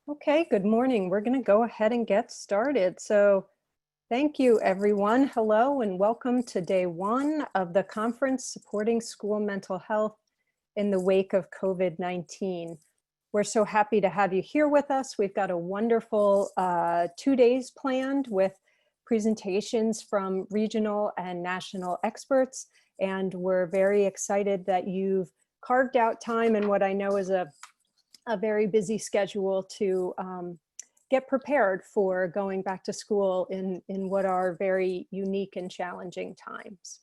Okay, good morning. We're going to go ahead and get started. So thank you, everyone. Hello and welcome to day one of the conference supporting school mental health in the wake of COVID-19. We're so happy to have you here with us. We've got a wonderful 2 days planned with presentations from regional and national experts. And we're very excited that you've carved out time in what I know is a very busy schedule to get prepared for going back to school in what are very unique and challenging times.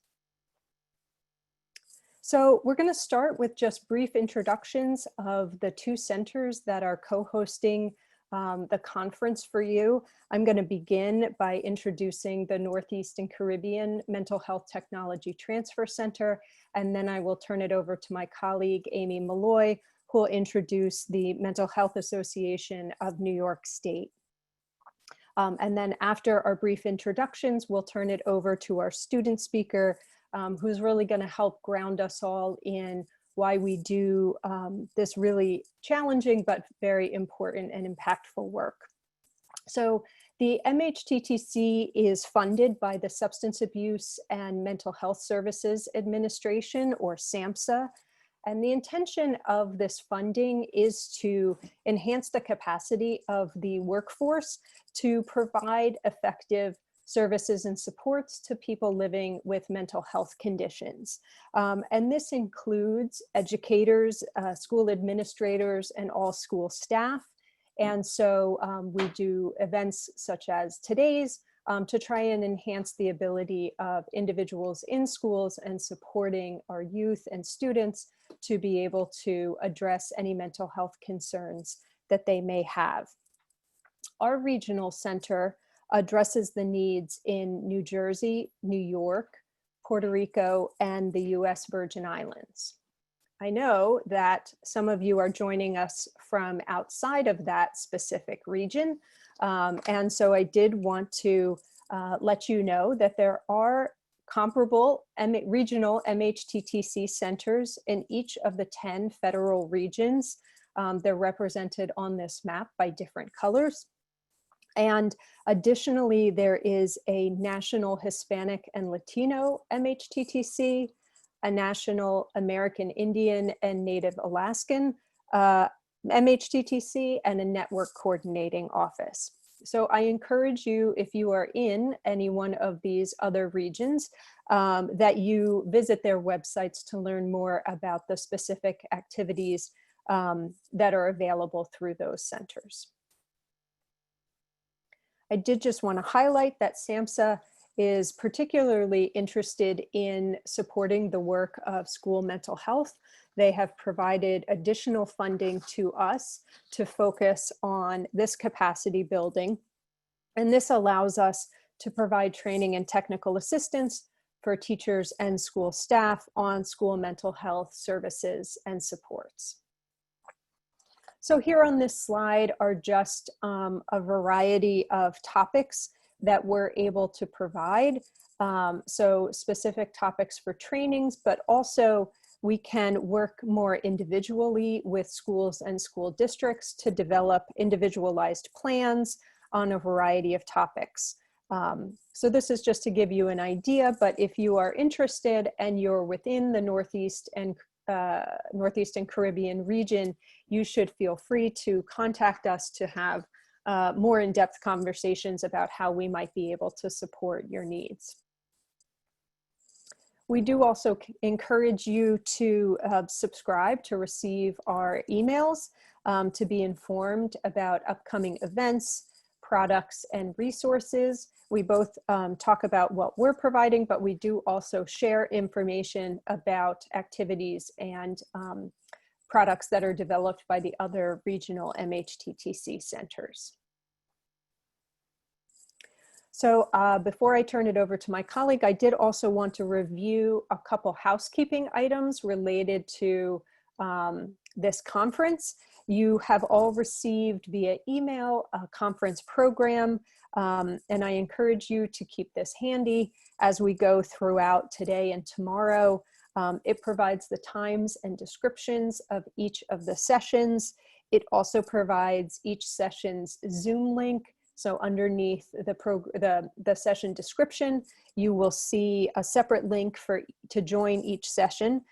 So we're going to start with just brief introductions of the two centers that are co-hosting the conference for you. I'm going to begin by introducing the Northeast and Caribbean Mental Health Technology Transfer Center, and then I will turn it over to my colleague, Amy Malloy, who will introduce the Mental Health Association of New York State. And then after our brief introductions, we'll turn it over to our student speaker, who's really going to help ground us all in why we do this really challenging but very important and impactful work. So the MHTTC is funded by the Substance Abuse and Mental Health Services Administration, or SAMHSA. And the intention of this funding is to enhance the capacity of the workforce to provide effective services and supports to people living with mental health conditions. And this includes educators, school administrators, and all school staff. And so we do events such as today's to try and enhance the ability of individuals in schools and supporting our youth and students to be able to address any mental health concerns that they may have. Our regional center addresses the needs in New Jersey, New York, Puerto Rico, and the US Virgin Islands. I know that some of you are joining us from outside of that specific region. And so I did want to let you know that there are comparable regional MHTTC centers in each of the 10 federal regions. They're represented on this map by different colors. And additionally, there is a national Hispanic and Latino MHTTC, a national American Indian and Native Alaskan MHTTC, and a network coordinating office. So I encourage you, if you are in any one of these other regions, that you visit their websites to learn more about the specific activities that are available through those centers. I did just want to highlight that SAMHSA is particularly interested in supporting the work of school mental health. They have provided additional funding to us to focus on this capacity building. And this allows us to provide training and technical assistance for teachers and school staff on school mental health services and supports. So here on this slide are just a variety of topics that we're able to provide. So specific topics for trainings, but also we can work more individually with schools and school districts to develop individualized plans on a variety of topics. So this is just to give you an idea, but if you are interested and you're within the Northeast and Caribbean region, you should feel free to contact us to have more in-depth conversations about how we might be able to support your needs. We do also encourage you to subscribe to receive our emails to be informed about upcoming events, products, and resources. We both talk about what we're providing, but we do also share information about activities and products that are developed by the other regional MHTTC centers. So before I turn it over to my colleague, I did also want to review a couple housekeeping items related to this conference. You have all received via email a conference program, and I encourage you to keep this handy as we go throughout today and tomorrow. It provides the times and descriptions of each of the sessions. It also provides each session's Zoom link. So underneath the session description, you will see a separate link to join each session.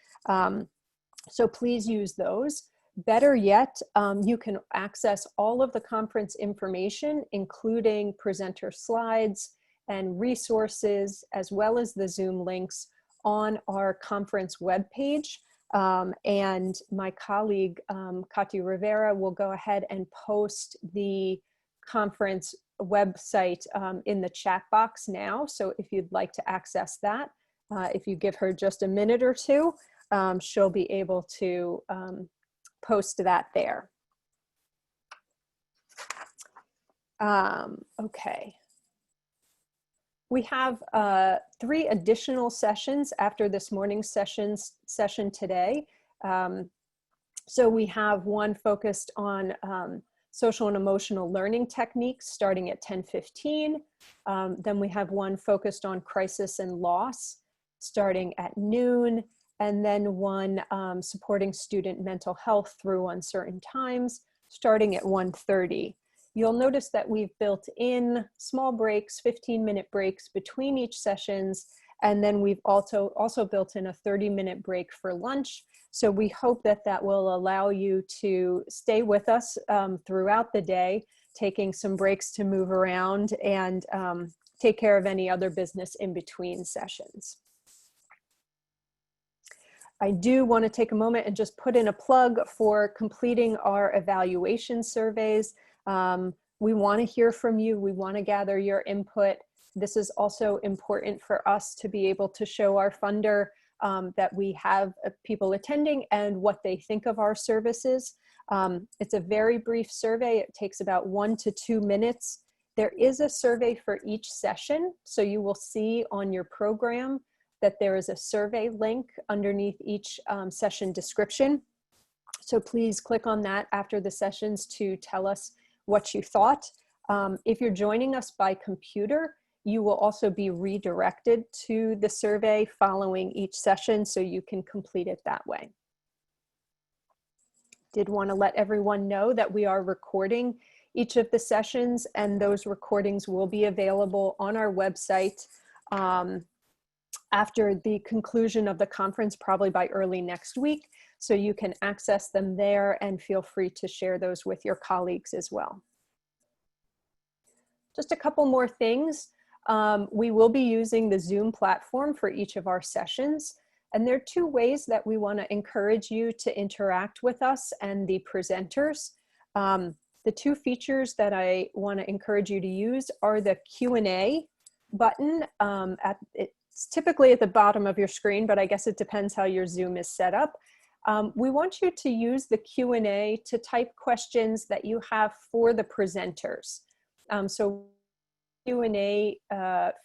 So please use those. Better yet, you can access all of the conference information, including presenter slides and resources, as well as the Zoom links on our conference webpage. And my colleague, Katia Rivera, will go ahead and post the conference website in the chat box now. So if you'd like to access that, if you give her just a minute or two, she'll be able to post that there. Okay. We have 3 additional sessions after this morning's session today. So we have one focused on social and emotional learning techniques starting at 10:15. Then we have one focused on crisis and loss starting at noon. And then one supporting student mental health through uncertain times starting at 1:30. You'll notice that we've built in small breaks, 15-minute breaks between each sessions, and then we've also built in a 30-minute break for lunch. So we hope that that will allow you to stay with us throughout the day, taking some breaks to move around and take care of any other business in between sessions. I do want to take a moment and just put in a plug for completing our evaluation surveys. We want to hear from you. We want to gather your input. This is also important for us to be able to show our funder that we have people attending and what they think of our services. It's a very brief survey. It takes about 1 to 2 minutes. There is a survey for each session. So you will see on your program that there is a survey link underneath each session description. So please click on that after the sessions to tell us what you thought. If you're joining us by computer, you will also be redirected to the survey following each session so you can complete it that way. Did want to let everyone know that we are recording each of the sessions, and those recordings will be available on our website after the conclusion of the conference, probably by early next week. So you can access them there and feel free to share those with your colleagues as well. Just a couple more things. We will be using the Zoom platform for each of our sessions. And there are 2 ways that we want to encourage you to interact with us and the presenters. The 2 features that I want to encourage you to use are the Q&A button. It's typically at the bottom of your screen, but I guess it depends how your Zoom is set up. We want you to use the Q&A to type questions that you have for the presenters. So Q&A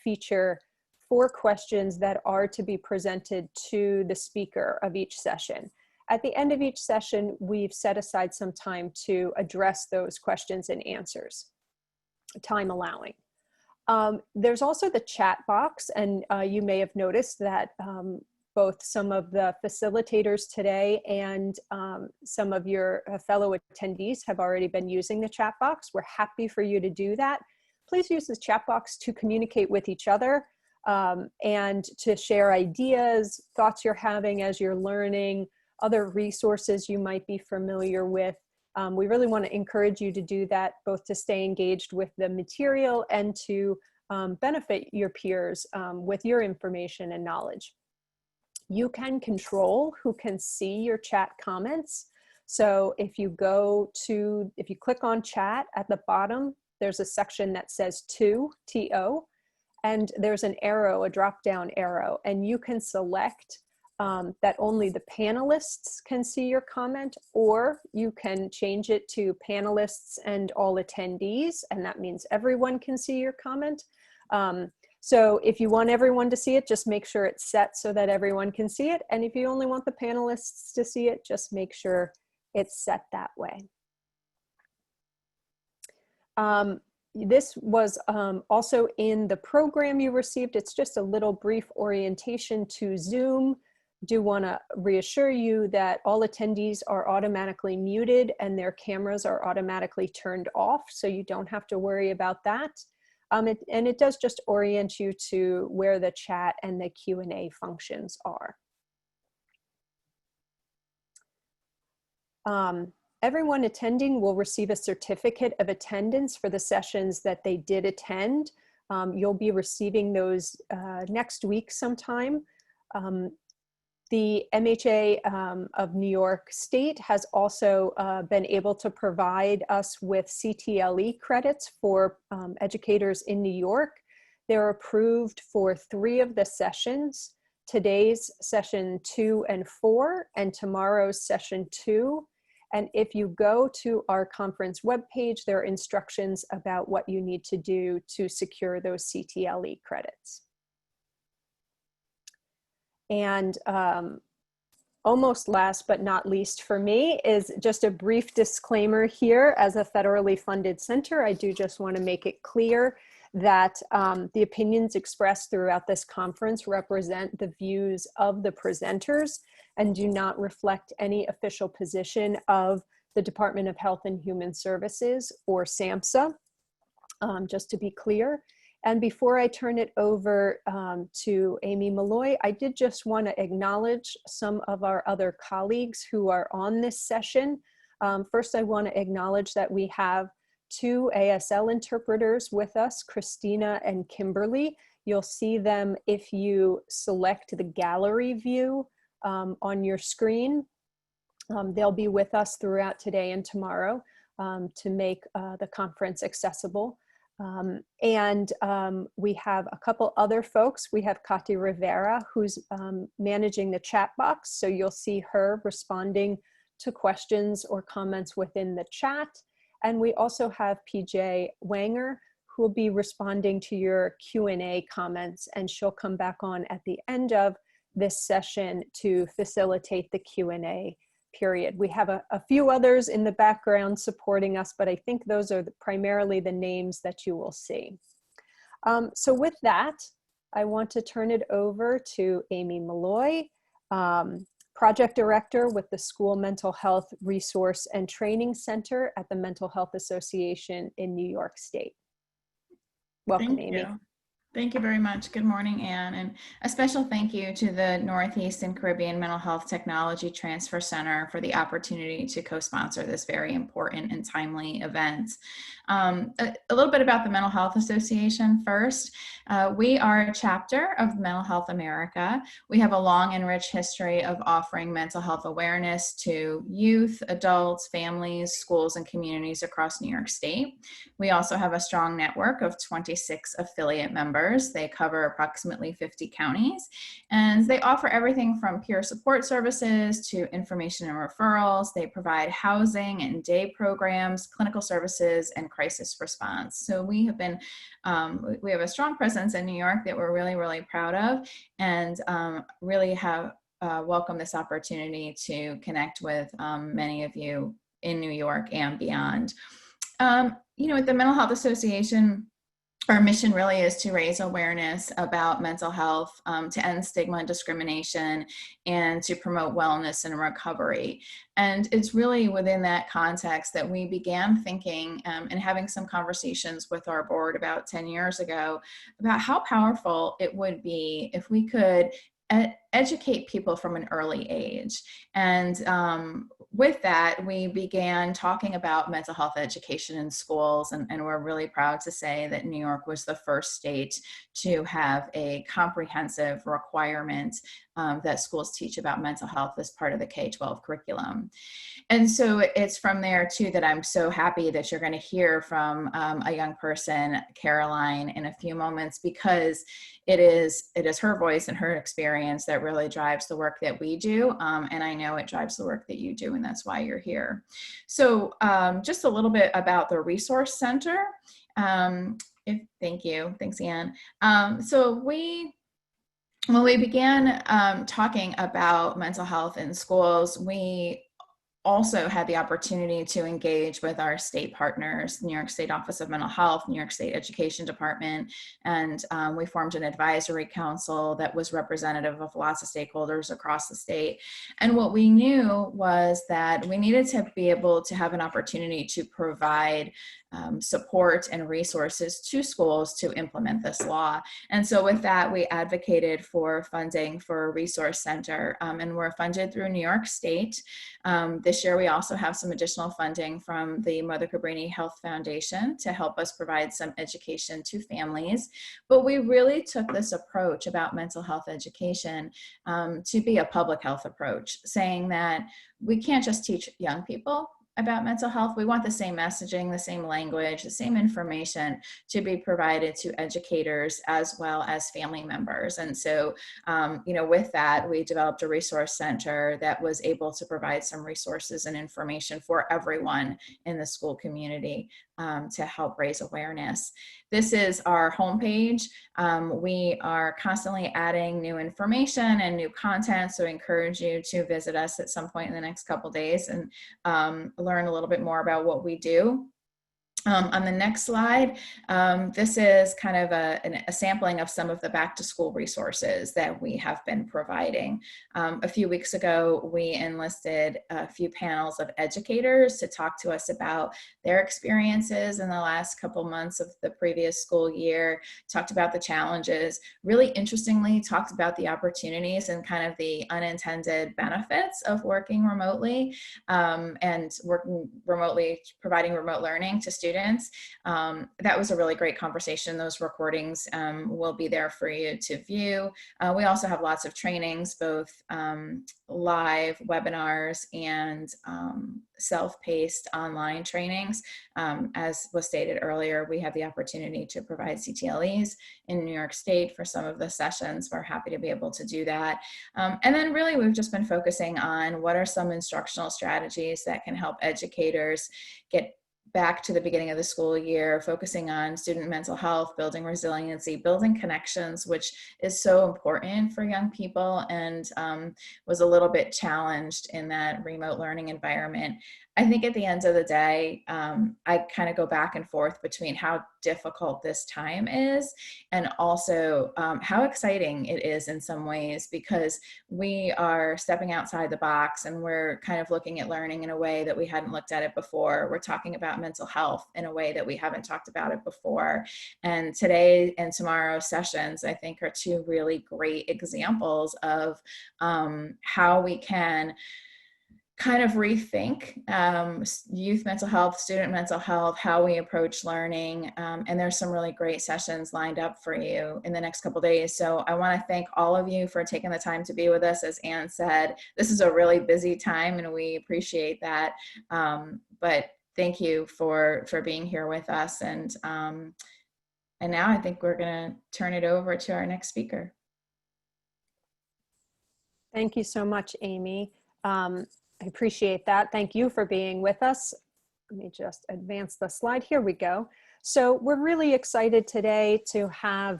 feature for questions that are to be presented to the speaker of each session. At the end of each session, we've set aside some time to address those questions and answers, time allowing. There's also the chat box, and you may have noticed that both some of the facilitators today and some of your fellow attendees have already been using the chat box. We're happy for you to do that. Please use the chat box to communicate with each other and to share ideas, thoughts you're having as you're learning, other resources you might be familiar with. We really want to encourage you to do that, both to stay engaged with the material and to benefit your peers with your information and knowledge. You can control who can see your chat comments. So if you click on chat at the bottom, there's a section that says to, T-O, and there's an arrow, a drop-down arrow, and you can select that only the panelists can see your comment, or you can change it to panelists and all attendees, and that means everyone can see your comment. So if you want everyone to see it, just make sure it's set so that everyone can see it. And if you only want the panelists to see it, just make sure it's set that way. This was also in the program you received. It's just a little brief orientation to Zoom, do want to reassure you that all attendees are automatically muted and their cameras are automatically turned off, so you don't have to worry about that. And it does just orient you to where the chat and the Q&A functions are. Everyone attending will receive a certificate of attendance for the sessions that they did attend. You'll be receiving those next week sometime. The MHA of New York State has also been able to provide us with CTLE credits for educators in New York. They're approved for 3 of the sessions: today's session 2 and 4, and tomorrow's session 2. And if you go to our conference webpage, there are instructions about what you need to do to secure those CTLE credits. And almost last but not least for me is just a brief disclaimer here. As a federally funded center, I do just want to make it clear that the opinions expressed throughout this conference represent the views of the presenters and do not reflect any official position of the Department of Health and Human Services or SAMHSA, just to be clear. And before I turn it over to Amy Malloy, I did just want to acknowledge some of our other colleagues who are on this session. First, I want to acknowledge that we have 2 ASL interpreters with us, Christina and Kimberly. You'll see them if you select the gallery view on your screen. They'll be with us throughout today and tomorrow to make the conference accessible. We have a couple other folks. We have Katy Rivera, who's managing the chat box. So you'll see her responding to questions or comments within the chat. And we also have PJ Wanger, who will be responding to your Q&A comments, and she'll come back on at the end of this session to facilitate the Q&A period. We have a few others in the background supporting us, but I think those are primarily the names that you will see. So with that, I want to turn it over to Amy Malloy, Project Director with the School Mental Health Resource and Training Center at the Mental Health Association in New York State. Welcome, Amy. Thank you very much. Good morning, Anne. And a special thank you to the Northeast and Caribbean Mental Health Technology Transfer Center for the opportunity to co-sponsor this very important and timely event. A little bit about the Mental Health Association first. We are a chapter of Mental Health America. We have a long and rich history of offering mental health awareness to youth, adults, families, schools, and communities across New York State. We also have a strong network of 26 affiliate members. They cover approximately 50 counties, and they offer everything from peer support services to information and referrals. They provide housing and day programs, clinical services, and crisis response. So we have been, we have a strong presence in New York that we're really, really proud of, and really have welcomed this opportunity to connect with many of you in New York and beyond. You know, at the Mental Health Association, our mission really is to raise awareness about mental health, to end stigma and discrimination, and to promote wellness and recovery. And it's really within that context that we began thinking and having some conversations with our board about 10 years ago about how powerful it would be if we could educate people from an early age. And with that, we began talking about mental health education in schools, and we're really proud to say that New York was the first state to have a comprehensive requirement that schools teach about mental health as part of the K-12 curriculum. And so it's from there too that I'm so happy that you're going to hear from a young person, Caroline, in a few moments, because it is her voice and her experience that really drives the work that we do. And I know it drives the work that you do, and that's why you're here. So just a little bit about the Resource Center. Thank you. Thanks, Anne. So when we began talking about mental health in schools, we also had the opportunity to engage with our state partners, New York State Office of Mental Health, New York State Education Department, and we formed an advisory council that was representative of lots of stakeholders across the state. And what we knew was that we needed to be able to have an opportunity to provide support and resources to schools to implement this law. And so with that, we advocated for funding for a resource center, and we're funded through New York State. This year, we also have some additional funding from the Mother Cabrini Health Foundation to help us provide some education to families. But we really took this approach about mental health education to be a public health approach, saying that we can't just teach young people about mental health. We want the same messaging, the same language, the same information to be provided to educators as well as family members. And so, with that, we developed a resource center that was able to provide some resources and information for everyone in the school community to help raise awareness. This is our homepage. We are constantly adding new information and new content, so I encourage you to visit us at some point in the next couple days and learn a little bit more about what we do. On the next slide, this is kind of a sampling of some of the back to school resources that we have been providing. A few weeks ago, we enlisted a few panels of educators to talk to us about their experiences in the last couple months of the previous school year, talked about the challenges, really interestingly talked about the opportunities and kind of the unintended benefits of working remotely and working remotely, providing remote learning to students. That was a really great conversation. Those recordings will be there for you to view. We also have lots of trainings, both live webinars and self-paced online trainings. As was stated earlier, we have the opportunity to provide CTLEs in New York State for some of the sessions. We're happy to be able to do that. And then really we've just been focusing on what are some instructional strategies that can help educators get back to the beginning of the school year, focusing on student mental health, building resiliency, building connections, which is so important for young people and was a little bit challenged in that remote learning environment. I think at the end of the day, I kind of go back and forth between how difficult this time is and also how exciting it is in some ways, because we are stepping outside the box and we're kind of looking at learning in a way that we hadn't looked at it before. We're talking about mental health in a way that we haven't talked about it before. And today and tomorrow's sessions, I think, are two really great examples of how we can kind of rethink youth mental health, student mental health, how we approach learning. And there's some really great sessions lined up for you in the next couple of days. So I want to thank all of you for taking the time to be with us. As Anne said, this is a really busy time and we appreciate that. But thank you for being here with us. And now I think we're going to turn it over to our next speaker. Thank you so much, Amy. I appreciate that. Thank you for being with us. Let me just advance the slide. Here we go. So we're really excited today to have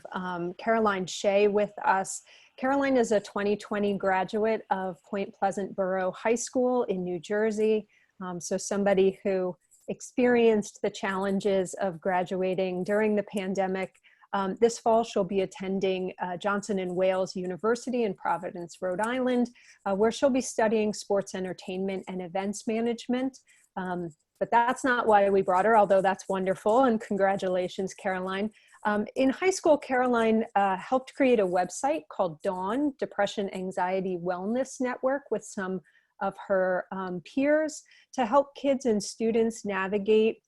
Caroline Shea with us. Caroline is a 2020 graduate of Point Pleasant Borough High School in New Jersey. So somebody who experienced the challenges of graduating during the pandemic. This fall, she'll be attending Johnson & Wales University in Providence, Rhode Island, where she'll be studying sports entertainment and events management. But that's not why we brought her, although that's wonderful, and congratulations, Caroline. In high school, Caroline helped create a website called Dawn, Depression Anxiety Wellness Network, with some of her peers to help kids and students navigate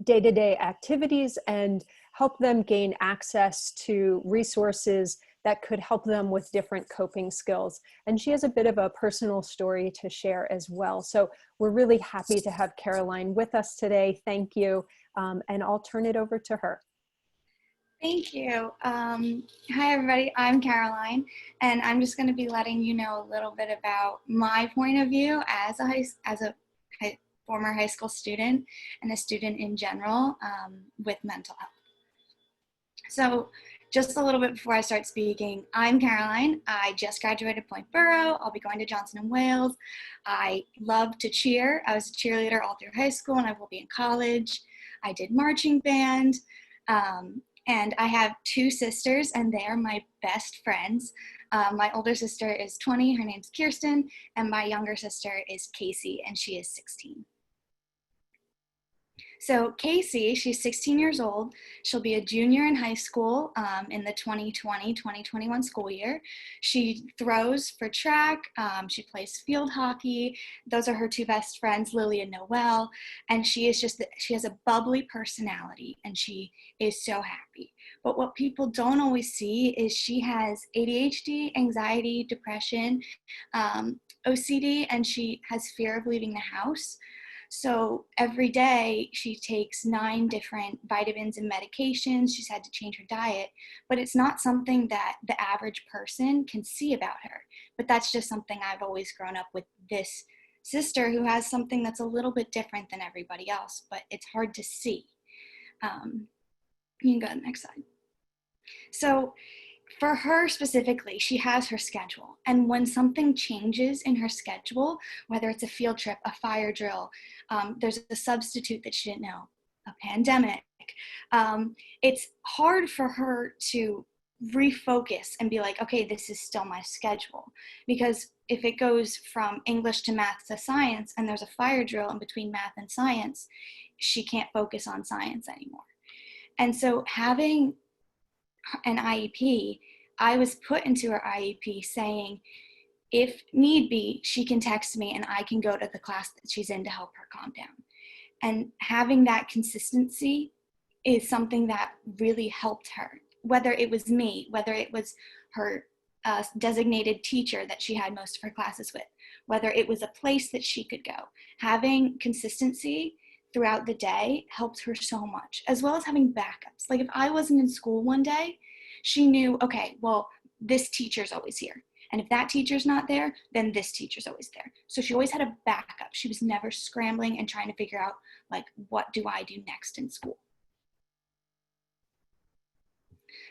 day-to-day activities and help them gain access to resources that could help them with different coping skills. And she has a bit of a personal story to share as well. So we're really happy to have Caroline with us today. Thank you. And I'll turn it over to her. Thank you. Hi, everybody. I'm Caroline, and I'm just going to be letting you know a little bit about my point of view as a former high school student and a student in general with mental health. So just a little bit before I start speaking, I'm Caroline. I just graduated Point Borough. I'll be going to Johnson & Wales. I love to cheer. I was a cheerleader all through high school, and I will be in college. I did marching band, and I have 2 sisters, and they are my best friends. My older sister is 20, her name's Kirsten, and my younger sister is Casey, and she is 16. So Casey, she's 16 years old. She'll be a junior in high school in the 2020-2021 school year. She throws for track. She plays field hockey. Those are her 2 best friends, Lily and Noelle. And she has a bubbly personality, and she is so happy. But what people don't always see is she has ADHD, anxiety, depression, OCD, and she has fear of leaving the house. So every day she takes 9 different vitamins and medications. She's had to change her diet, but it's not something that the average person can see about her. But that's just something I've always grown up with this sister who has something that's a little bit different than everybody else, but it's hard to see. You can go to the next slide. So for her specifically, she has her schedule. And when something changes in her schedule, whether it's a field trip, a fire drill, there's a substitute that she didn't know, a pandemic, it's hard for her to refocus and be like, okay, this is still my schedule. Because if it goes from English to math to science, and there's a fire drill in between math and science, she can't focus on science anymore. And so having an IEP, I was put into her IEP saying, if need be, she can text me and I can go to the class that she's in to help her calm down. And having that consistency is something that really helped her, whether it was me, whether it was her designated teacher that she had most of her classes with, whether it was a place that she could go. Having consistency throughout the day helped her so much, as well as having backups. Like if I wasn't in school one day, she knew, okay, well, this teacher's always here. And if that teacher's not there, then this teacher's always there. So she always had a backup. She was never scrambling and trying to figure out, like, what do I do next in school?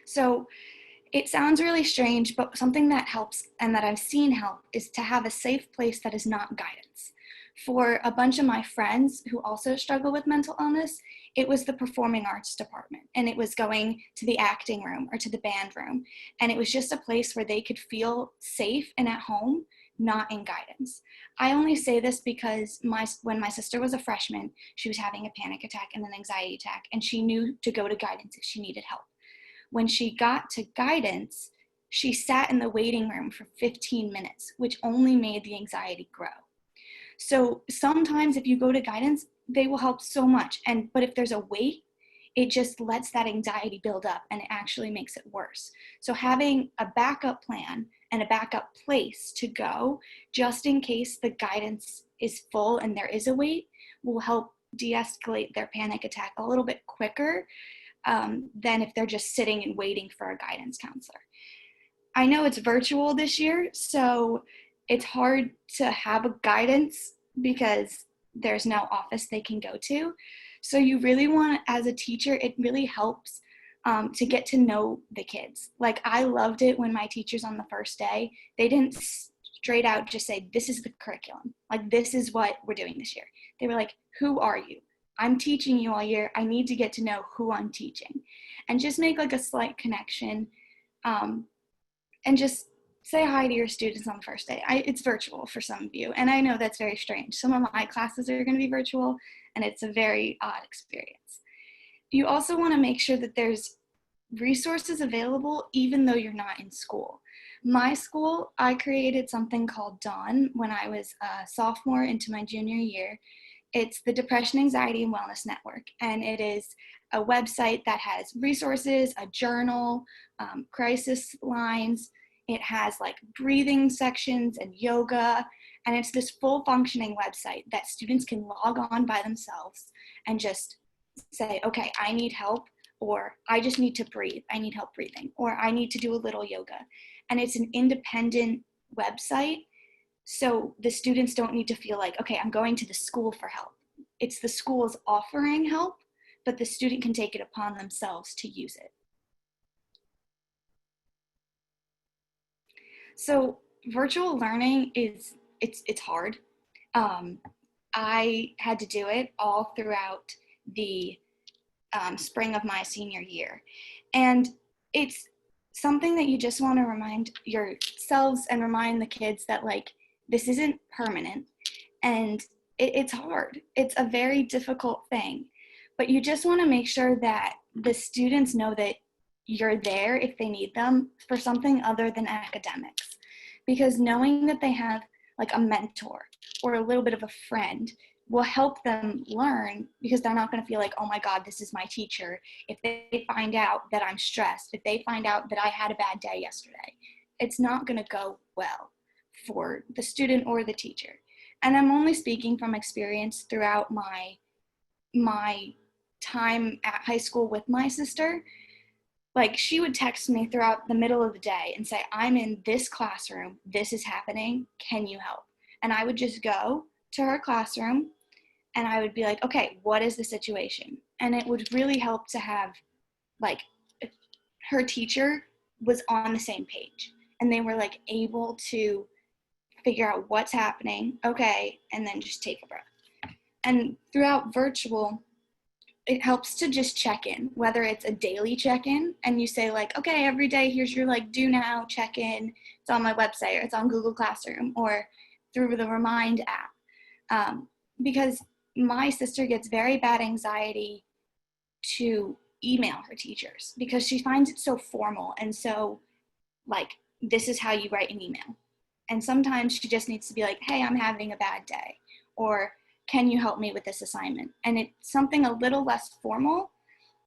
So it sounds really strange, but something that helps and that I've seen help is to have a safe place that is not guidance. For a bunch of my friends who also struggle with mental illness, it was the performing arts department, and it was going to the acting room or to the band room. And it was just a place where they could feel safe and at home, not in guidance. I only say this because when my sister was a freshman, she was having a panic attack and an anxiety attack, and she knew to go to guidance if she needed help. When she got to guidance, she sat in the waiting room for 15 minutes, which only made the anxiety grow. So sometimes if you go to guidance, they will help so much. But if there's a wait, it just lets that anxiety build up and it actually makes it worse. So having a backup plan and a backup place to go, just in case the guidance is full and there is a wait, will help de-escalate their panic attack a little bit quicker than if they're just sitting and waiting for a guidance counselor. I know it's virtual this year, so it's hard to have a guidance because there's no office they can go to. So you really want, as a teacher, it really helps to get to know the kids. Like I loved it when my teachers on the first day, they didn't straight out just say, this is the curriculum. Like this is what we're doing this year. They were like, who are you? I'm teaching you all year. I need to get to know who I'm teaching. And just make like a slight connection and just say hi to your students on the first day. It's virtual for some of you, and I know that's very strange. Some of my classes are going to be virtual, and it's a very odd experience. You also want to make sure that there's resources available even though you're not in school. My school, I created something called Dawn when I was a sophomore into my junior year. It's the Depression, Anxiety, and Wellness Network, and it is a website that has resources, a journal, crisis lines. It has like breathing sections and yoga, and it's this full functioning website that students can log on by themselves and just say, okay, I need help, or I just need to breathe. I need help breathing, or I need to do a little yoga. And it's an independent website, so the students don't need to feel like, okay, I'm going to the school for help. It's the school's offering help, but the student can take it upon themselves to use it. So virtual learning it's hard. I had to do it all throughout the spring of my senior year. And it's something that you just want to remind yourselves and remind the kids that, like, this isn't permanent, and it's hard. It's a very difficult thing, but you just want to make sure that the students know that you're there if they need them for something other than academics, because knowing that they have like a mentor or a little bit of a friend will help them learn, because they're not going to feel like, oh my God, this is my teacher. If they find out that I'm stressed, if they find out that I had a bad day yesterday, it's not going to go well for the student or the teacher. And I'm only speaking from experience throughout my time at high school with my sister. Like, she would text me throughout the middle of the day and say, I'm in this classroom, this is happening, can you help? And I would just go to her classroom and I would be like, okay, what is the situation? And it would really help to have, like, her teacher was on the same page and they were like able to figure out what's happening, okay, and then just take a breath. And throughout virtual, it helps to just check in, whether it's a daily check-in and you say like, okay, every day here's your like do now check-in. It's on my website or it's on Google Classroom or through the Remind app. Because my sister gets very bad anxiety to email her teachers because she finds it so formal and so like, this is how you write an email. And sometimes she just needs to be like, hey, I'm having a bad day, or can you help me with this assignment? And it's something a little less formal,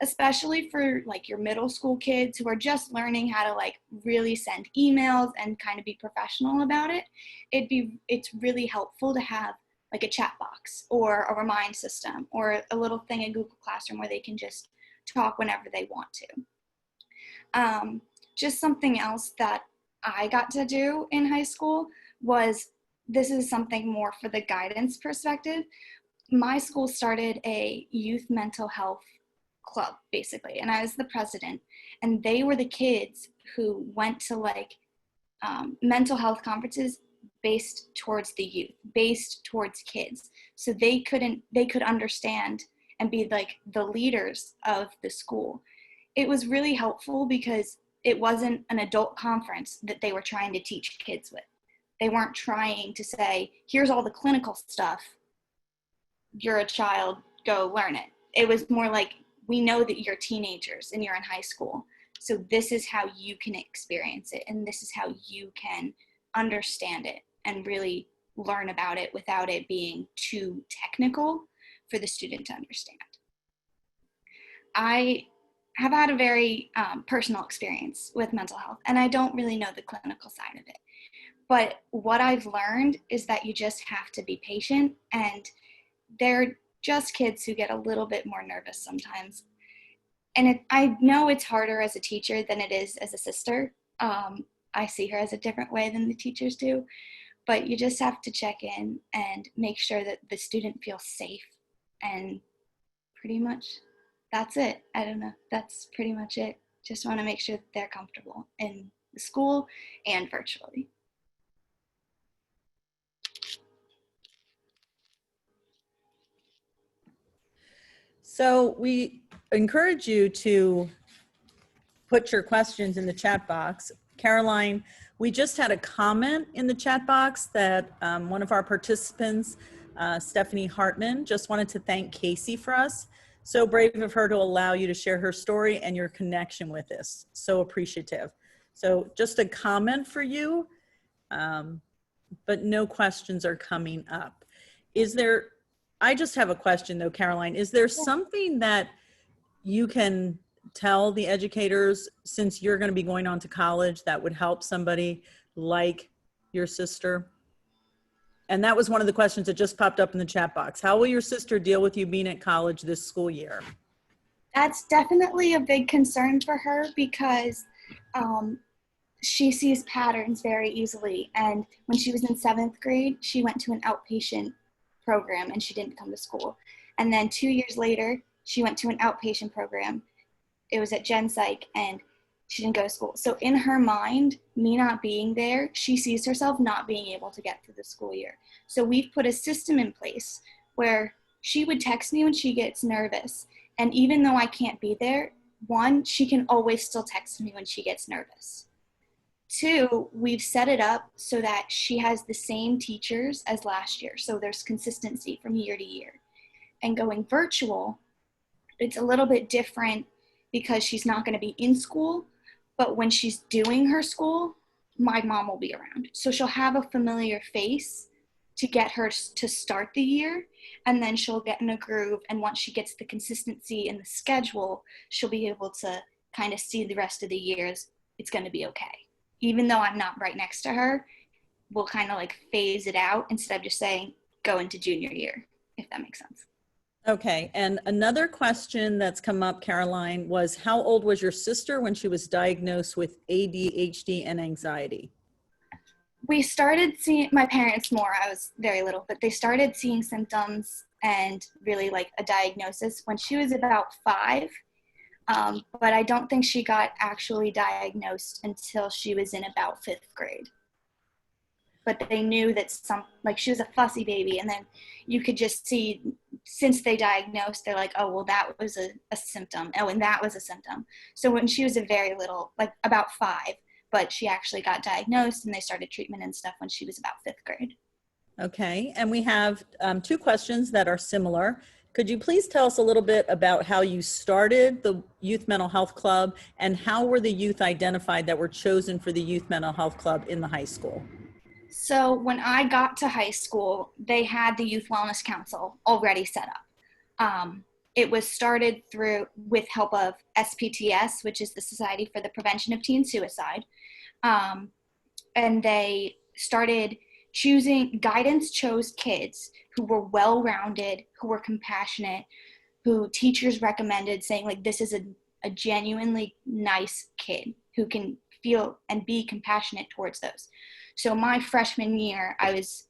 especially for like your middle school kids who are just learning how to like really send emails and kind of be professional about it. It's really helpful to have like a chat box or a remind system or a little thing in Google Classroom where they can just talk whenever they want to. Just something else that I got to do in high school was, this is something more for the guidance perspective. My school started a youth mental health club, basically, and I was the president, and they were the kids who went to like mental health conferences based towards the youth, based towards kids, so they could understand and be like the leaders of the school. It was really helpful because it wasn't an adult conference that they were trying to teach kids with. They weren't trying to say, here's all the clinical stuff, you're a child, go learn it. It was more like, we know that you're teenagers and you're in high school, so this is how you can experience it, and this is how you can understand it and really learn about it without it being too technical for the student to understand. I have had a very personal experience with mental health, and I don't really know the clinical side of it. But what I've learned is that you just have to be patient, and they're just kids who get a little bit more nervous sometimes. And I know it's harder as a teacher than it is as a sister. I see her as a different way than the teachers do, but you just have to check in and make sure that the student feels safe, and pretty much that's it. I don't know. That's pretty much it. Just want to make sure that they're comfortable in the school and virtually. So we encourage you to put your questions in the chat box. Caroline, we just had a comment in the chat box that one of our participants, Stephanie Hartman, just wanted to thank Casey for us. So brave of her to allow you to share her story and your connection with this. So appreciative. So just a comment for you, but no questions are coming up. I just have a question though, Caroline. Is there something that you can tell the educators, since you're going to be going on to college, that would help somebody like your sister? And that was one of the questions that just popped up in the chat box. How will your sister deal with you being at college this school year? That's definitely a big concern for her because she sees patterns very easily. And when she was in 7th grade, she went to an outpatient program and she didn't come to school. And then 2 years later, she went to an outpatient program. It was at Gen Psych, and she didn't go to school. So in her mind, me not being there, she sees herself not being able to get through the school year. So we've put a system in place where she would text me when she gets nervous. And even though I can't be there, one, she can always still text me when she gets nervous. Two, we've set it up so that she has the same teachers as last year. So there's consistency from year to year. And going virtual, it's a little bit different because she's not going to be in school, but when she's doing her school, my mom will be around. So she'll have a familiar face to get her to start the year, and then she'll get in a groove, and once she gets the consistency in the schedule, she'll be able to kind of see the rest of the years it's going to be okay. Even though I'm not right next to her, we'll kind of like phase it out instead of just saying go into junior year, if that makes sense. Okay, and another question that's come up, Caroline, was how old was your sister when she was diagnosed with ADHD and anxiety? We started seeing, my parents more, I was very little, but they started seeing symptoms and really like a diagnosis when she was about 5. But I don't think she got actually diagnosed until she was in about 5th grade. But they knew that she was a fussy baby, and then you could just see, since they diagnosed, they're like, oh, well, that was a symptom. Oh, and that was a symptom. So when she was a very little, like about 5, but she actually got diagnosed and they started treatment and stuff when she was about 5th grade. Okay, and we have 2 questions that are similar. Could you please tell us a little bit about how you started the Youth Mental Health Club, and how were the youth identified that were chosen for the Youth Mental Health Club in the high school? So when I got to high school, they had the Youth Wellness Council already set up. It was started with help of SPTS, which is the Society for the Prevention of Teen Suicide. And they started guidance chose kids who were well-rounded, who were compassionate, who teachers recommended, saying like, this is a genuinely nice kid who can feel and be compassionate towards those. So my freshman year, I was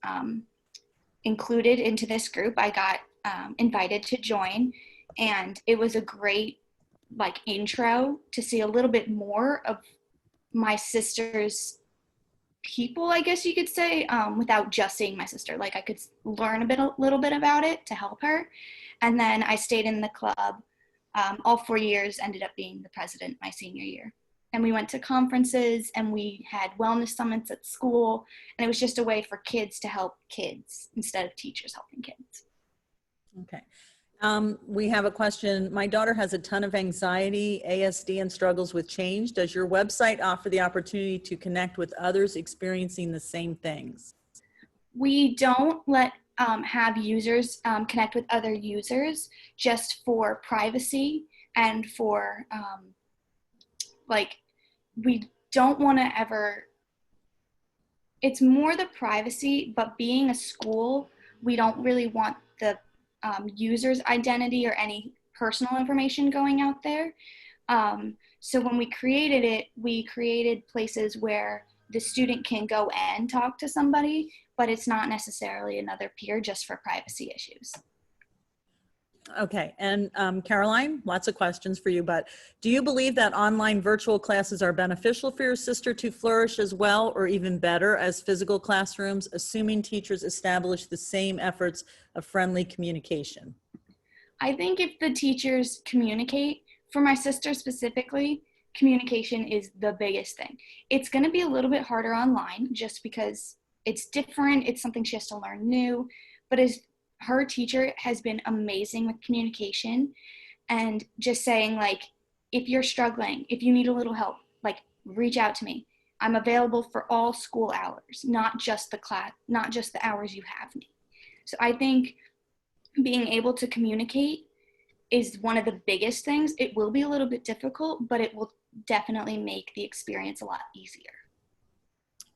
included into this group. I got invited to join, and it was a great intro to see a little bit more of my sister's people, I guess you could say, without just seeing my sister. Like I could learn a little bit about it to help her. And then I stayed in the club all 4 years, ended up being the president my senior year. And we went to conferences, and we had wellness summits at school. And it was just a way for kids to help kids instead of teachers helping kids. Okay. We have a question. My daughter has a ton of anxiety, ASD, and struggles with change. Does your website offer the opportunity to connect with others experiencing the same things? We don't have users connect with other users, just for privacy and for we don't want to ever, it's more the privacy, but being a school, we don't really want the user's identity or any personal information going out there. So when we created it, we created places where the student can go and talk to somebody, but it's not necessarily another peer, just for privacy issues. Okay, and Caroline, lots of questions for you, but do you believe that online virtual classes are beneficial for your sister to flourish as well, or even better as physical classrooms, assuming teachers establish the same efforts of friendly communication? I think if the teachers communicate, for my sister specifically, communication is the biggest thing. It's going to be a little bit harder online just because it's different. It's something she has to learn new, but as her teacher has been amazing with communication, and just saying if you're struggling, if you need a little help, reach out to me. I'm available for all school hours, not just the class, not just the hours you have me. So I think being able to communicate is one of the biggest things. It will be a little bit difficult, but it will definitely make the experience a lot easier.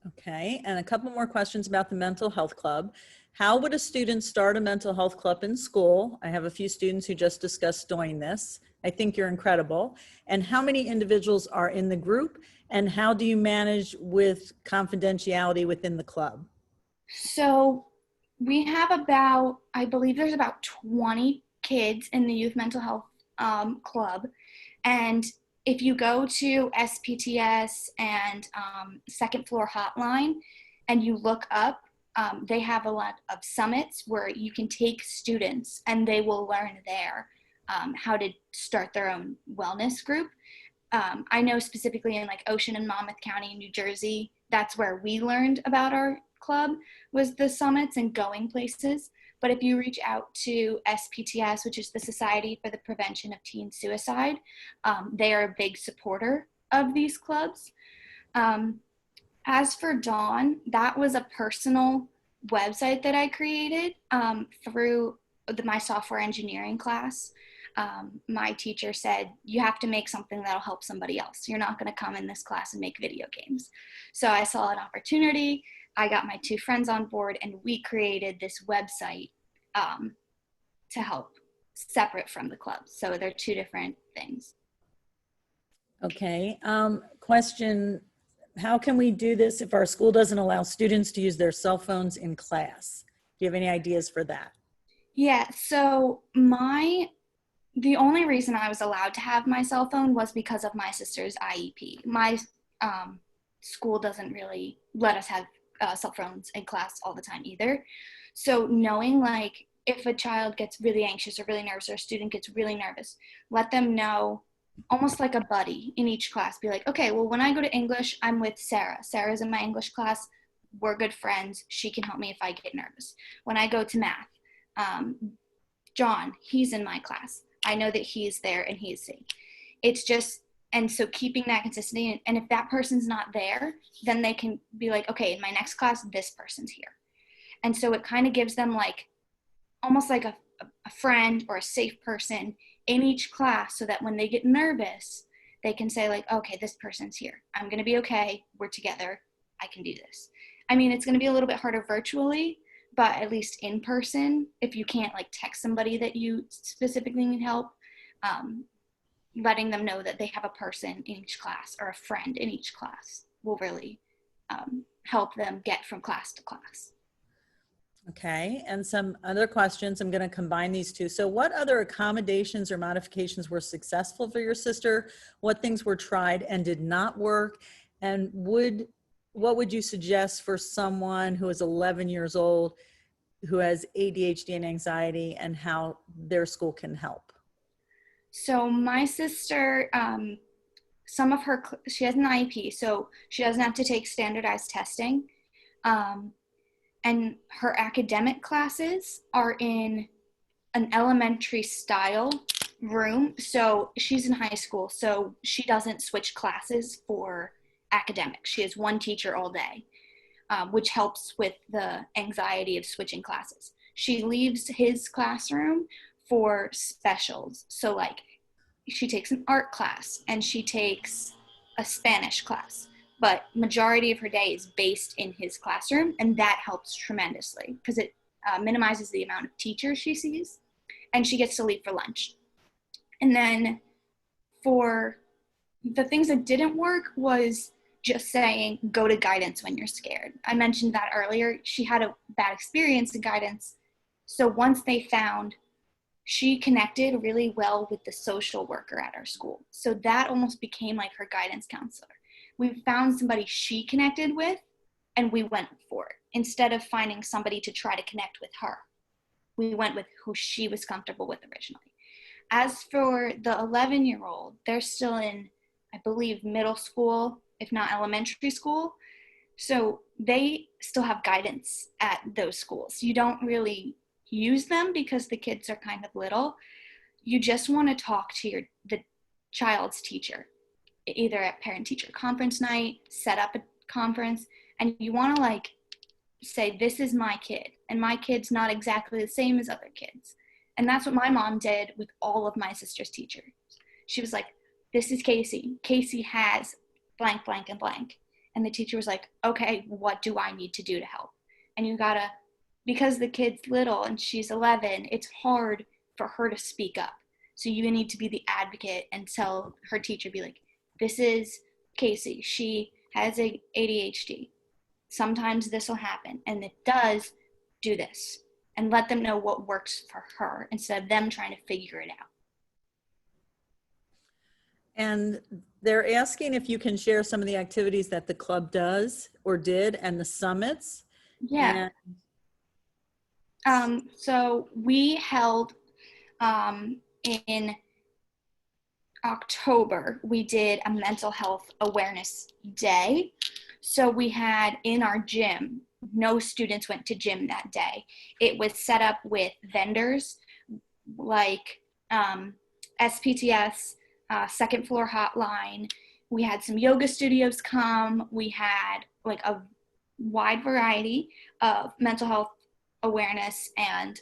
Okay, and a couple more questions about the mental health club. How would a student start a mental health club in school? I have a few students who just discussed doing this. I think you're incredible. And how many individuals are in the group? And how do you manage with confidentiality within the club? So we have I believe there's about 20 kids in the youth mental health club. And if you go to SPTS and Second Floor Hotline and you look up, they have a lot of summits where you can take students and they will learn there how to start their own wellness group. I know specifically in like Ocean and Monmouth County in New Jersey, that's where we learned about our club, was the summits and going places. But if you reach out to SPTS, which is the Society for the Prevention of Teen Suicide, they are a big supporter of these clubs. As for Dawn, that was a personal website that I created through my software engineering class. My teacher said, you have to make something that'll help somebody else. You're not going to come in this class and make video games. So I saw an opportunity. I got my 2 friends on board and we created this website to help separate from the club. So they're 2 different things. Okay. Question, how can we do this if our school doesn't allow students to use their cell phones in class? Do you have any ideas for that? Yeah, so the only reason I was allowed to have my cell phone was because of my sister's IEP. My school doesn't really let us have cell phones in class all the time either. So knowing like if a child gets really anxious or really nervous or a student gets really nervous, let them know, almost like a buddy in each class. Be like, okay, well, when I go to English, I'm with Sarah. Sarah's in my English class. We're good friends. She can help me if I get nervous. When I go to math, John, he's in my class. I know that he's there and he's safe. It's just, and so keeping that consistency, and if that person's not there, then they can be like, okay, in my next class, this person's here. And so it kind of gives them like, almost like a friend or a safe person in each class, so that when they get nervous, they can say like, okay, this person's here. I'm going to be okay. We're together. I can do this. I mean, it's going to be a little bit harder virtually, but at least in person, if you can't like text somebody that you specifically need help, letting them know that they have a person in each class or a friend in each class will really help them get from class to class. Okay, and some other questions. I'm going to combine these 2. So what other accommodations or modifications were successful for your sister? What things were tried and did not work? And what would you suggest for someone who is 11 years old, who has ADHD and anxiety, and how their school can help? So my sister, she has an IEP, so she doesn't have to take standardized testing. And her academic classes are in an elementary style room. So she's in high school, so she doesn't switch classes for academics. She has one teacher all day, which helps with the anxiety of switching classes. She leaves his classroom for specials. So like she takes an art class and she takes a Spanish class, but majority of her day is based in his classroom, and that helps tremendously because it minimizes the amount of teachers she sees, and she gets to leave for lunch. And then for the things that didn't work was just saying, go to guidance when you're scared. I mentioned that earlier. She had a bad experience in guidance. So once they found, she connected really well with the social worker at our school. So that almost became like her guidance counselor. We found somebody she connected with and we went for it. Instead of finding somebody to try to connect with her, we went with who she was comfortable with originally. As for the 11-year-old, they're still in, I believe, middle school, if not elementary school. So they still have guidance at those schools. You don't really use them because the kids are kind of little. You just want to talk to the child's teacher, either at parent-teacher conference night, set up a conference, and you want to like say, this is my kid, and my kid's not exactly the same as other kids. And that's what my mom did with all of my sister's teachers. She was like, this is Casey. Casey has blank, blank, and blank. And the teacher was like, okay, what do I need to do to help? And you gotta, because the kid's little and she's 11, it's hard for her to speak up. So you need to be the advocate and tell her teacher, be like, this is Casey. She has ADHD. Sometimes this will happen. And it does, do this. And let them know what works for her instead of them trying to figure it out. And they're asking if you can share some of the activities that the club does or did and the summits. Yeah. So we held in October, we did a mental health awareness day. So we had in our gym, no students went to gym that day. It was set up with vendors like SPTS, second floor hotline. We had some yoga studios come. We had like a wide variety of mental health awareness and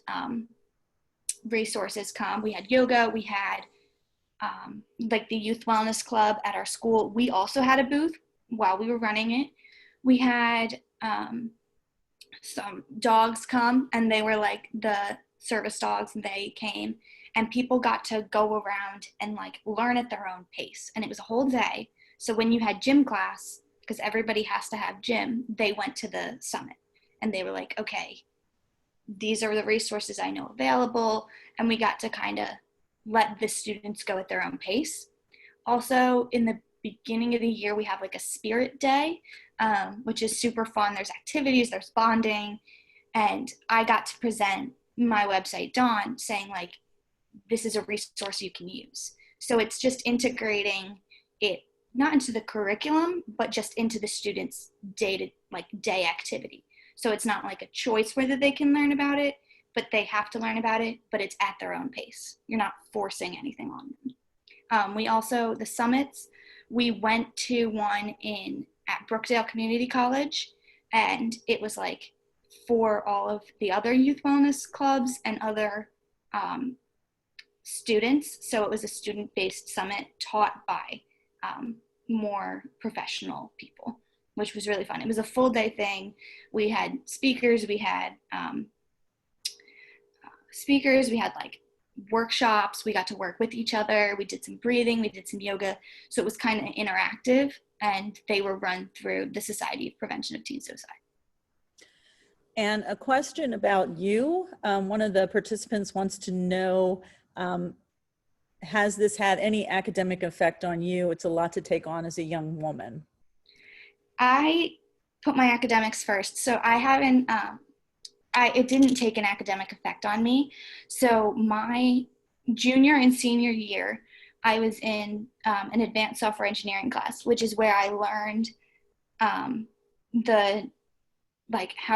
resources come. We had yoga. We had like the youth wellness club at our school. We also had a booth while we were running it. We had some dogs come, and they were like the service dogs, and they came, and people got to go around and like learn at their own pace. And it was a whole day. So when you had gym class, because everybody has to have gym, they went to the summit and they were like, okay, these are the resources I know available. And we got to kind of let the students go at their own pace. Also, in the beginning of the year, we have like a spirit day, which is super fun. There's activities, there's bonding. And I got to present my website, Dawn, saying like, this is a resource you can use. So it's just integrating it, not into the curriculum, but just into the students' day activity. So it's not like a choice whether they can learn about it, but they have to learn about it, but it's at their own pace. You're not forcing anything on them. We also, the summits, we went to one at Brookdale Community College, and it was like for all of the other youth wellness clubs and other students. So it was a student-based summit taught by more professional people, which was really fun. It was a full day thing. We had speakers, we had like workshops, we got to work with each other, we did some breathing, we did some yoga. So it was kind of interactive, and they were run through the Society of Prevention of Teen Suicide. And a question about you. One of the participants wants to know, has this had any academic effect on you? It's a lot to take on as a young woman. I put my academics first. So I haven't, it didn't take an academic effect on me. So my junior and senior year, I was in an advanced software engineering class, which is where I learned how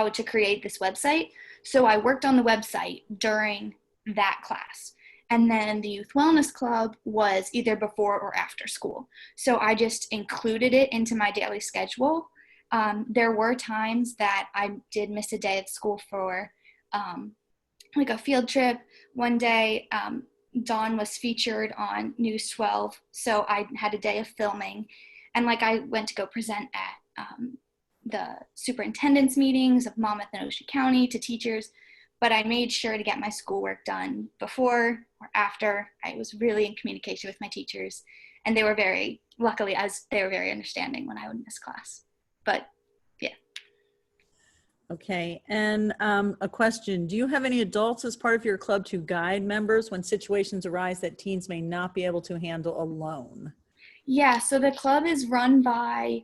to create this website. So I worked on the website during that class. And then the Youth Wellness Club was either before or after school. So I just included it into my daily schedule. There were times that I did miss a day of school for like a field trip. One day, Dawn was featured on News 12, so I had a day of filming. And like I went to go present at the superintendent's meetings of Monmouth and Ocean County to teachers, but I made sure to get my schoolwork done before or after. I was really in communication with my teachers, and they were very understanding when I would miss class. But yeah. Okay, and a question, do you have any adults as part of your club to guide members when situations arise that teens may not be able to handle alone? Yeah, so the club is run by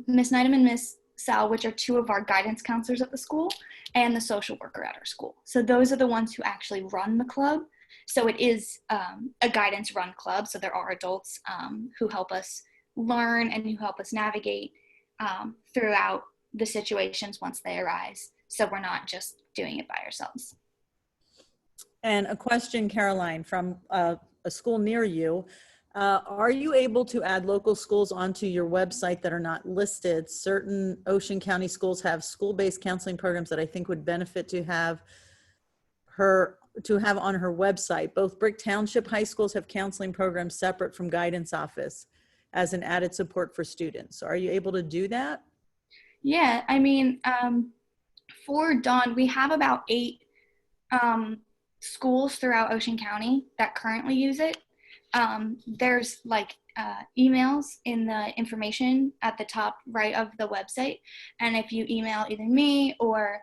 Miss Needham and Miss Sal, which are two of our guidance counselors at the school, and the social worker at our school. So those are the ones who actually run the club. So it is a guidance run club. So there are adults who help us learn and who help us navigate throughout the situations once they arise. So we're not just doing it by ourselves. And a question, Caroline, from a school near you. Are you able to add local schools onto your website that are not listed? Certain Ocean County schools have school-based counseling programs that I think would benefit to have on her website. Both Brick Township high schools have counseling programs separate from guidance office as an added support for students. So are you able to do that? Yeah, I mean, for Dawn, we have about 8 schools throughout Ocean County that currently use it. There's like emails in the information at the top right of the website. And if you email either me or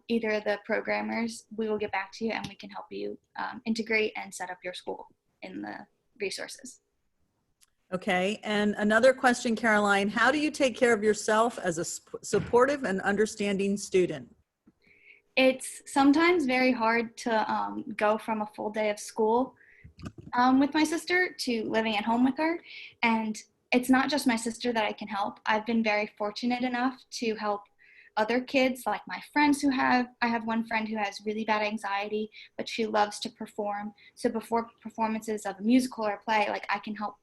either of the programmers, we will get back to you and we can help you integrate and set up your school in the resources. Okay, and another question, Caroline, how do you take care of yourself as a supportive and understanding student? It's sometimes very hard to go from a full day of school with my sister to living at home with her. And it's not just my sister that I can help. I've been very fortunate enough to help other kids, like my friends I have one friend who has really bad anxiety, but she loves to perform. So before performances of a musical or a play, like I can help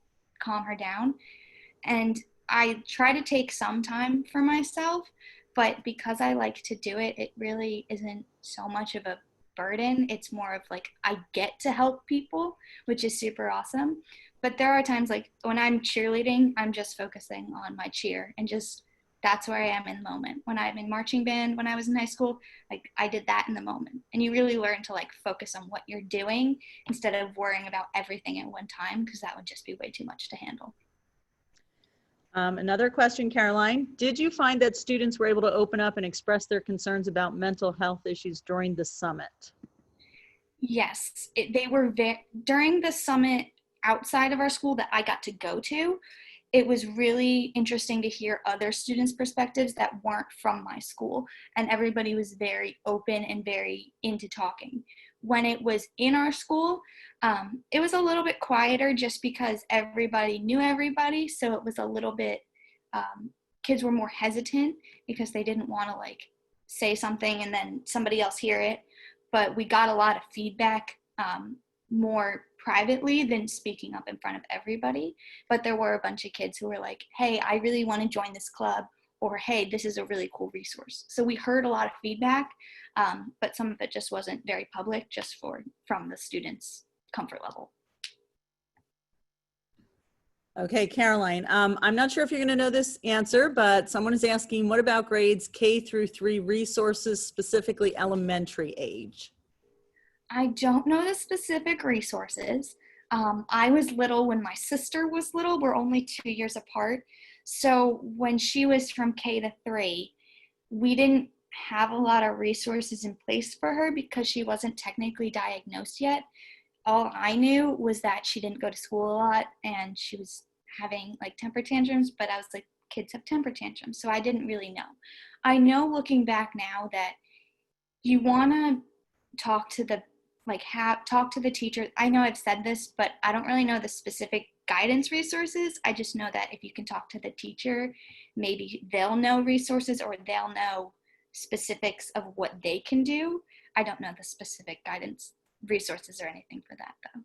calm her down. And I try to take some time for myself, but because I like to do it, it really isn't so much of a burden. It's more of like I get to help people, which is super awesome. But there are times like when I'm cheerleading, I'm just focusing on my cheer and just that's where I am in the moment. When I'm in marching band, when I was in high school, like I did that in the moment. And you really learn to like focus on what you're doing instead of worrying about everything at one time, because that would just be way too much to handle. Another question, Caroline. Did you find that students were able to open up and express their concerns about mental health issues during the summit? Yes, they were during the summit outside of our school that I got to go to. It was really interesting to hear other students' perspectives that weren't from my school, and everybody was very open and very into talking. When it was in our school, it was a little bit quieter just because everybody knew everybody, so it was a little bit, kids were more hesitant because they didn't want to like say something and then somebody else hear it, but we got a lot of feedback more privately than speaking up in front of everybody. But there were a bunch of kids who were like, hey, I really want to join this club, or hey, this is a really cool resource. So we heard a lot of feedback, but some of it just wasn't very public, just from the students' comfort level. Okay, Caroline, I'm not sure if you're going to know this answer, but someone is asking, what about grades K through 3 resources, specifically elementary age? I don't know the specific resources. I was little when my sister was little. We're only 2 years apart. So when she was from K to 3, we didn't have a lot of resources in place for her because she wasn't technically diagnosed yet. All I knew was that she didn't go to school a lot and she was having like temper tantrums, but I was like, kids have temper tantrums. So I didn't really know. I know looking back now that you want to talk to the talk to the teacher. I know I've said this, but I don't really know the specific guidance resources. I just know that if you can talk to the teacher, maybe they'll know resources or they'll know specifics of what they can do. I don't know the specific guidance resources or anything for that though.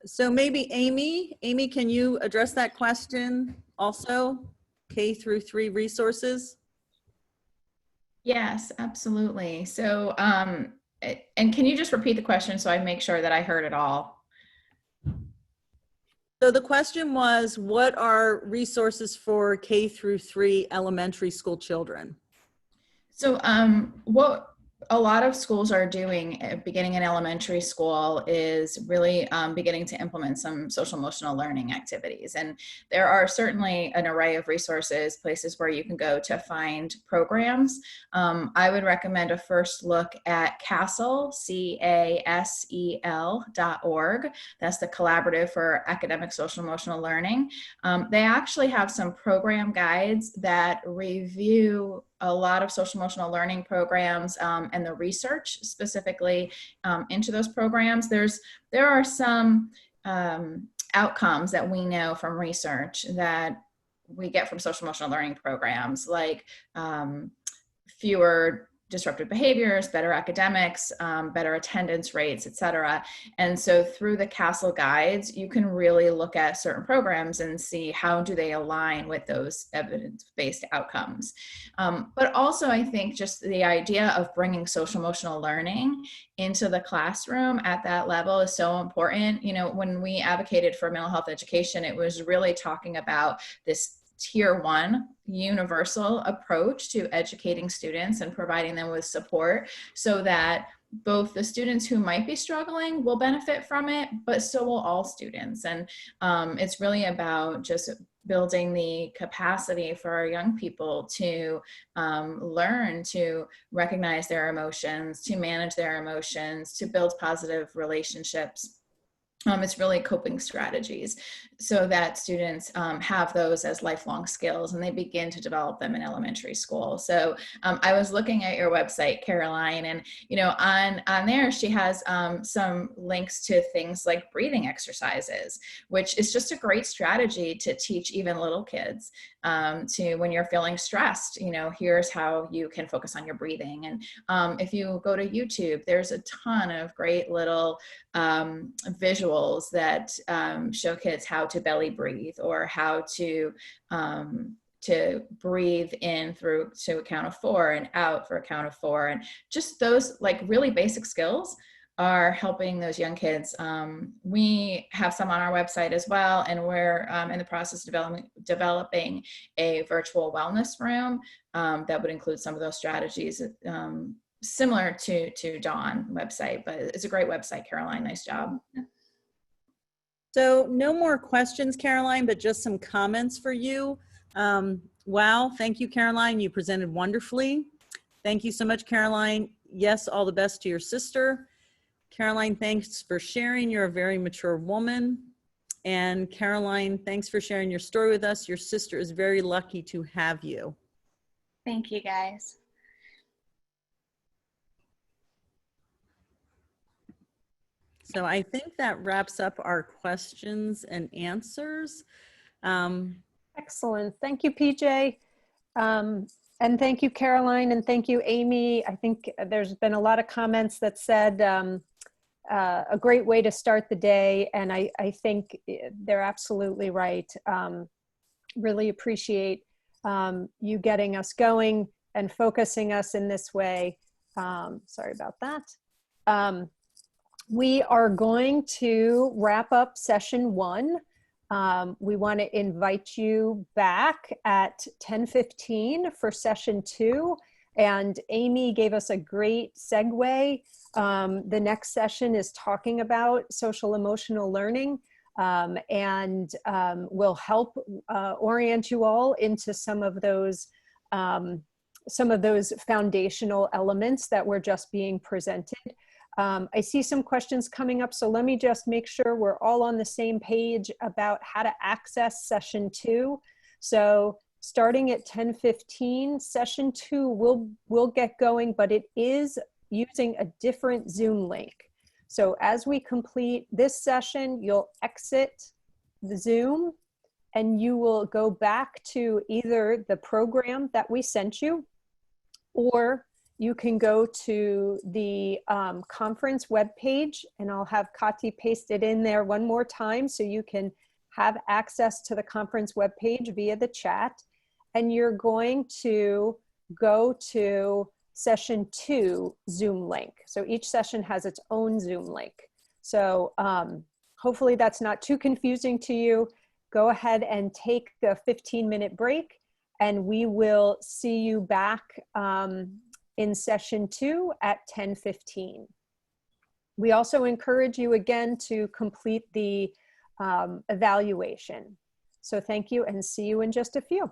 So maybe Amy, can you address that question also? K through 3 resources? Yes, absolutely. So, and can you just repeat the question so I make sure that I heard it all? So the question was, what are resources for K through 3 elementary school children? So what a lot of schools are doing beginning in elementary school is really beginning to implement some social emotional learning activities. And there are certainly an array of resources, places where you can go to find programs. I would recommend a first look at CASEL, CASEL.org. That's the Collaborative for Academic Social Emotional Learning. They actually have some program guides that review a lot of social emotional learning programs and the research specifically into those programs. There are some outcomes that we know from research that we get from social emotional learning programs, like fewer disruptive behaviors, better academics, better attendance rates, et cetera. And so through the CASEL guides, you can really look at certain programs and see how do they align with those evidence-based outcomes. But also I think just the idea of bringing social emotional learning into the classroom at that level is so important. You know, when we advocated for mental health education, it was really talking about this Tier 1 universal approach to educating students and providing them with support so that both the students who might be struggling will benefit from it, but so will all students. And it's really about just building the capacity for our young people to learn to recognize their emotions, to manage their emotions, to build positive relationships. It's really coping strategies so that students have those as lifelong skills and they begin to develop them in elementary school. So I was looking at your website, Caroline, and on there she has some links to things like breathing exercises, which is just a great strategy to teach even little kids to, when you're feeling stressed, here's how you can focus on your breathing. And if you go to YouTube, there's a ton of great little visuals that show kids how to belly breathe, or how to breathe in through to a count of 4 and out for a count of 4. And just those like really basic skills are helping those young kids. We have some on our website as well, and we're in the process of developing a virtual wellness room that would include some of those strategies, similar to Dawn website. But it's a great website, Caroline. Nice job. So no more questions, Caroline, but just some comments for you. Wow, thank you, Caroline. You presented wonderfully. Thank you so much, Caroline. Yes, all the best to your sister. Caroline, thanks for sharing. You're a very mature woman. And Caroline, thanks for sharing your story with us. Your sister is very lucky to have you. Thank you, guys. So I think that wraps up our questions and answers. Excellent. Thank you, PJ. And thank you, Caroline, and thank you, Amy. I think there's been a lot of comments that said a great way to start the day, and I think they're absolutely right. Really appreciate you getting us going and focusing us in this way. Sorry about that. We are going to wrap up session 1. We want to invite you back at 10:15 for session 2. And Amy gave us a great segue. The next session is talking about social emotional learning, and will help orient you all into some of those foundational elements that were just being presented. I see some questions coming up, so let me just make sure we're all on the same page about how to access session 2. So starting at 10:15, session 2 will get going, but it is using a different Zoom link. So as we complete this session, you'll exit the Zoom and you will go back to either the program that we sent you, or you can go to the conference webpage, and I'll have Kati paste it in there one more time so you can have access to the conference webpage via the chat. And you're going to go to session 2 Zoom link. So each session has its own Zoom link. So hopefully that's not too confusing to you. Go ahead and take a 15-minute break, and we will see you back in session 2 at 10:15. We also encourage you again to complete the evaluation. So thank you, and see you in just a few.